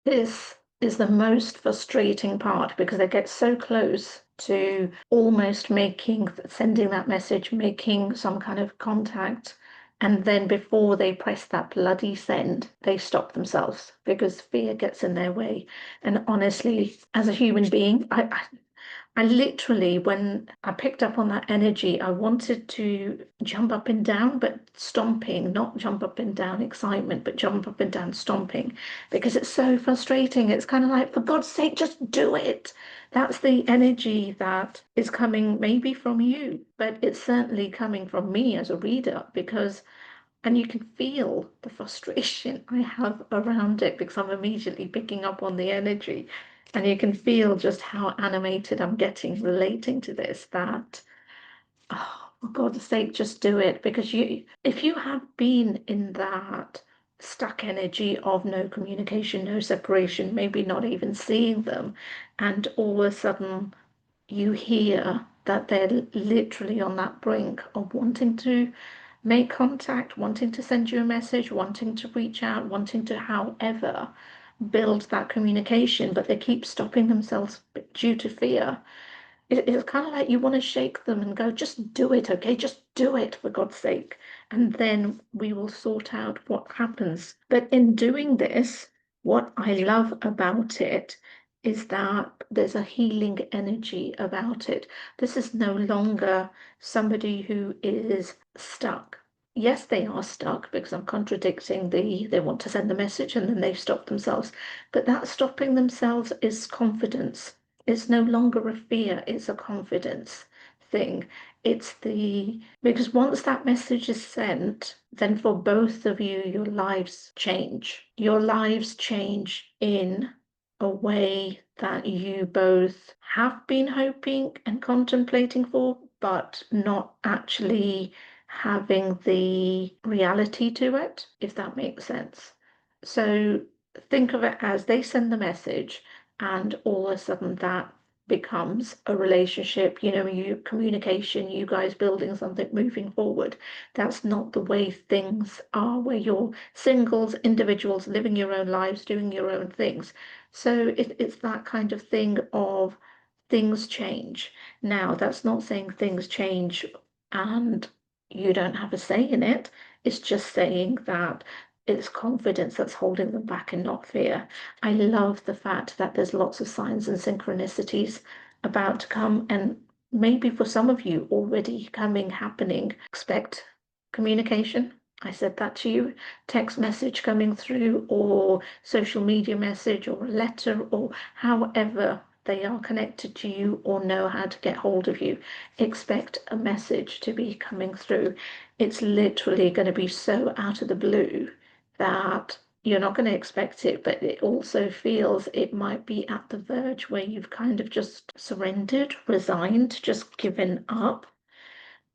This is the most frustrating part because they get so close to almost sending that message, making some kind of contact. And then before they press that bloody send, they stop themselves because fear gets in their way. And honestly, as a human being, I literally, when I picked up on that energy, I wanted to jump up and down, but stomping, not jump up and down excitement, but jump up and down stomping, because it's so frustrating. It's kind of like, for God's sake, just do it. That's the energy that is coming maybe from you, but it's certainly coming from me as a reader because, and you can feel the frustration I have around it because I'm immediately picking up on the energy. And you can feel just how animated I'm getting relating to this, that, oh, for God's sake, just do it. Because if you have been in that stuck energy of no communication, no separation, maybe not even seeing them, and all of a sudden you hear that they're literally on that brink of wanting to make contact, wanting to send you a message, wanting to reach out, wanting to, however, build that communication, but they keep stopping themselves due to fear. It's kind of like you want to shake them and go, just do it, okay? Just do it for God's sake. And then we will sort out what happens. But in doing this, what I love about it is that there's a healing energy about it. This is no longer somebody who is stuck. Yes, they are stuck because I'm contradicting they want to send the message and then they stop themselves. But that stopping themselves is confidence. It's no longer a fear, it's a confidence thing. Because once that message is sent, then for both of you, your lives change. Your lives change in a way that you both have been hoping and contemplating for, but not actually having the reality to it, if that makes sense. So think of it as they send the message, and all of a sudden that becomes a relationship, communication, you guys building something, moving forward. That's not the way things are, where you're singles, individuals, living your own lives, doing your own things. So it's that kind of thing of things change. Now, that's not saying things change and you don't have a say in it. It's just saying that it's confidence that's holding them back and not fear. I love the fact that there's lots of signs and synchronicities about to come, and maybe for some of you already coming, happening. Expect communication. I said that to you, text message coming through, or social media message, or a letter, or however they are connected to you or know how to get hold of you. Expect a message to be coming through. It's literally going to be so out of the blue that you're not going to expect it, but it also feels it might be at the verge where you've kind of just surrendered, resigned, just given up.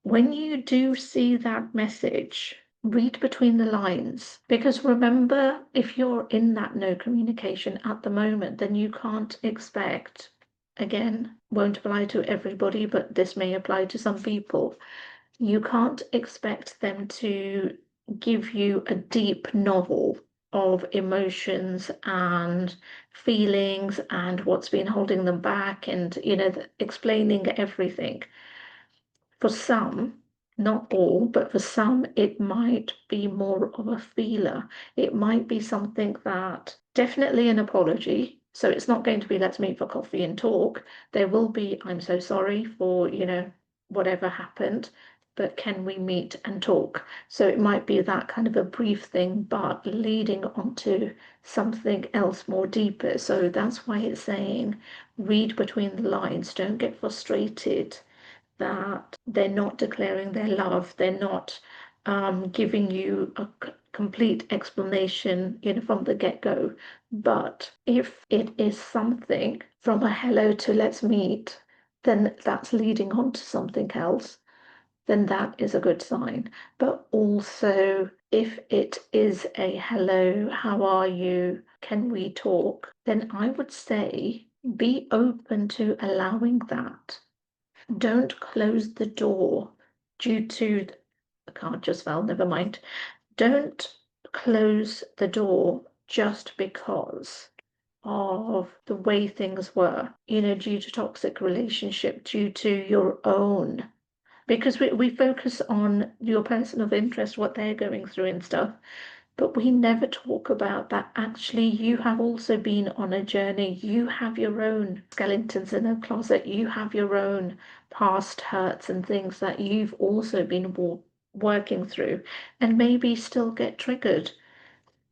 When you do see that message, read between the lines, because remember, if you're in that no communication at the moment, then you can't expect, again, won't apply to everybody, but this may apply to some people. You can't expect them to give you a deep novel of emotions and feelings and what's been holding them back, and explaining everything. For some, not all, but for some, it might be more of a feeler. It might be something that, definitely an apology. So it's not going to be let's meet for coffee and talk. There will be, I'm so sorry for, whatever happened, but can we meet and talk? So it might be that kind of a brief thing, but leading on to something else more deeper. So that's why it's saying read between the lines, don't get frustrated that they're not declaring their love, they're not giving you a complete explanation, from the get-go. But if it is something from a hello to let's meet, then that's leading on to something else, then that is a good sign. But also, if it is a hello, how are you? Can we talk? Then I would say be open to allowing that. Don't close the door due to, the card just fell, never mind. Don't close the door just because. of the way things were, you know, due to toxic relationship, due to your own, because we focus on your person of interest, what they're going through and stuff, but we never talk about that actually you have also been on a journey. You have your own skeletons in a closet. You have your own past hurts and things that you've also been working through and maybe still get triggered.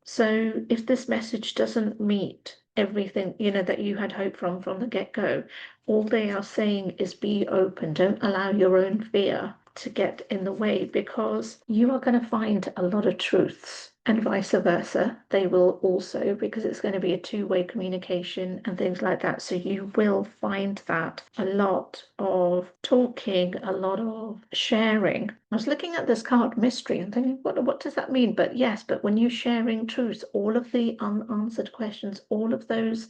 So if this message doesn't meet everything, you know, that you had hoped from the get-go, all they are saying is be open. Don't allow your own fear to get in the way, because you are going to find a lot of truths, and vice versa. They will also, because it's going to be a two-way communication and things like that. So you will find that a lot of talking, a lot of sharing. I was looking at this card mystery and thinking, what does that mean? But yes, but when you're sharing truths, all of the unanswered questions, all of those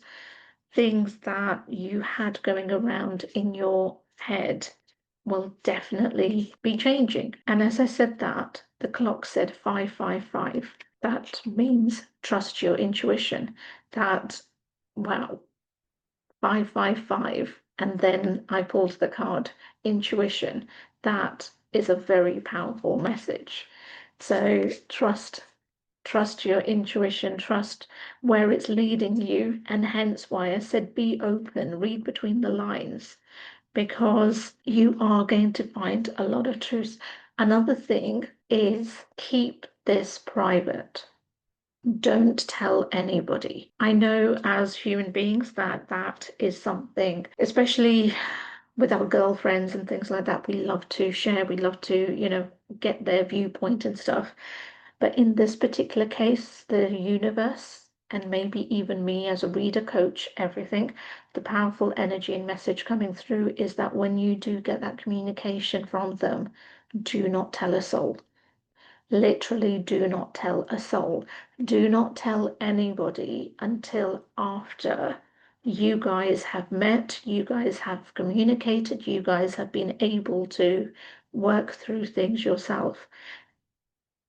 things that you had going around in your head will definitely be changing. And as I said that, the clock said 555. That means trust your intuition. That, wow, 555. And then I pulled the card intuition. That is a very powerful message. So trust your intuition, trust where it's leading you, and hence why I said be open, read between the lines, because you are going to find a lot of truth. Another thing is keep this private. Don't tell anybody. I know as human beings that is something, especially with our girlfriends and things like that, we love to share, we love to, you know, get their viewpoint and stuff. But in this particular case, the universe, and maybe even me as a reader, coach, everything, the powerful energy and message coming through is that when you do get that communication from them, do not tell a soul. Literally, do not tell a soul. Do not tell anybody until after you guys have met, you guys have communicated, you guys have been able to work through things yourself.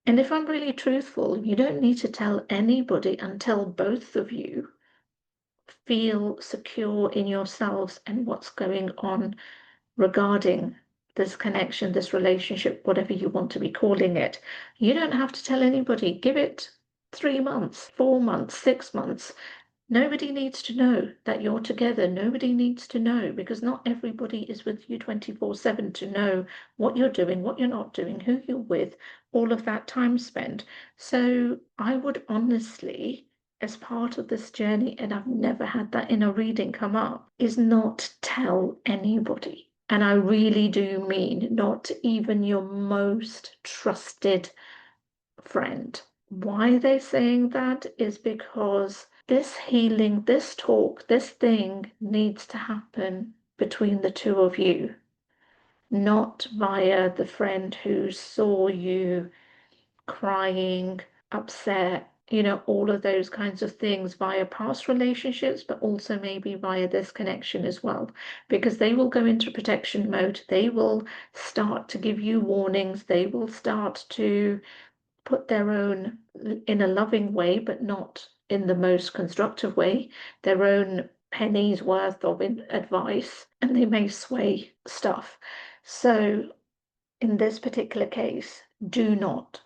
And if I'm really truthful, you don't need to tell anybody until both of you feel secure in yourselves and what's going on regarding this connection, this relationship, whatever you want to be calling it. You don't have to tell anybody. Give it 3 months, 4 months, 6 months. Nobody needs to know that you're together. Nobody needs to know, because not everybody is with you 24/7 to know what you're doing, what you're not doing, who you're with, all of that time spent. So I would honestly, as part of this journey, and I've never had that in a reading come up, is not tell anybody. And I really do mean not even your most trusted friend. Why they're saying that is because this healing, this talk, this thing needs to happen between the two of you, not via the friend who saw you crying, upset, you know, all of those kinds of things via past relationships, but also maybe via this connection as well, because they will go into protection mode. They will start to give you warnings. They will start to put their own, in a loving way, but not in the most constructive way, their own pennies worth of advice, and they may sway stuff. So in this particular case, do not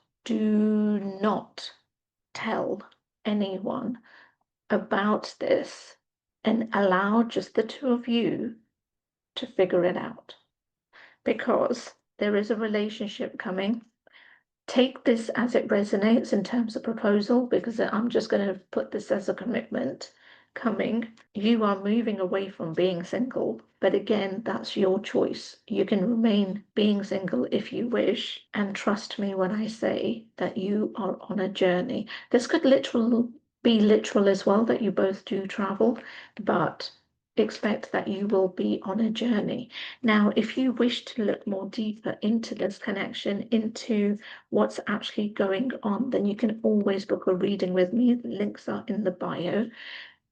tell anyone about this, and allow just the two of you to figure it out, because there is a relationship coming. Take this as it resonates in terms of proposal, because I'm just going to put this as a commitment coming. You are moving away from being single, but again, that's your choice. You can remain being single if you wish, and trust me when I say that you are on a journey. This could be literal as well, that you both do travel, but expect that you will be on a journey. Now, if you wish to look more deeper into this connection, into what's actually going on, then you can always book a reading with me. The links are in the bio.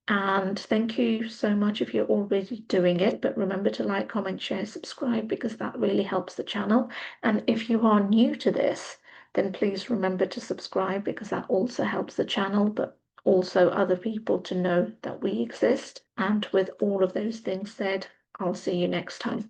And thank you so much if you're already doing it, but remember to like, comment, share, subscribe, because that really helps the channel. And if you are new to this, then please remember to subscribe, because that also helps the channel. But also other people to know that we exist. And with all of those things said, I'll see you next time.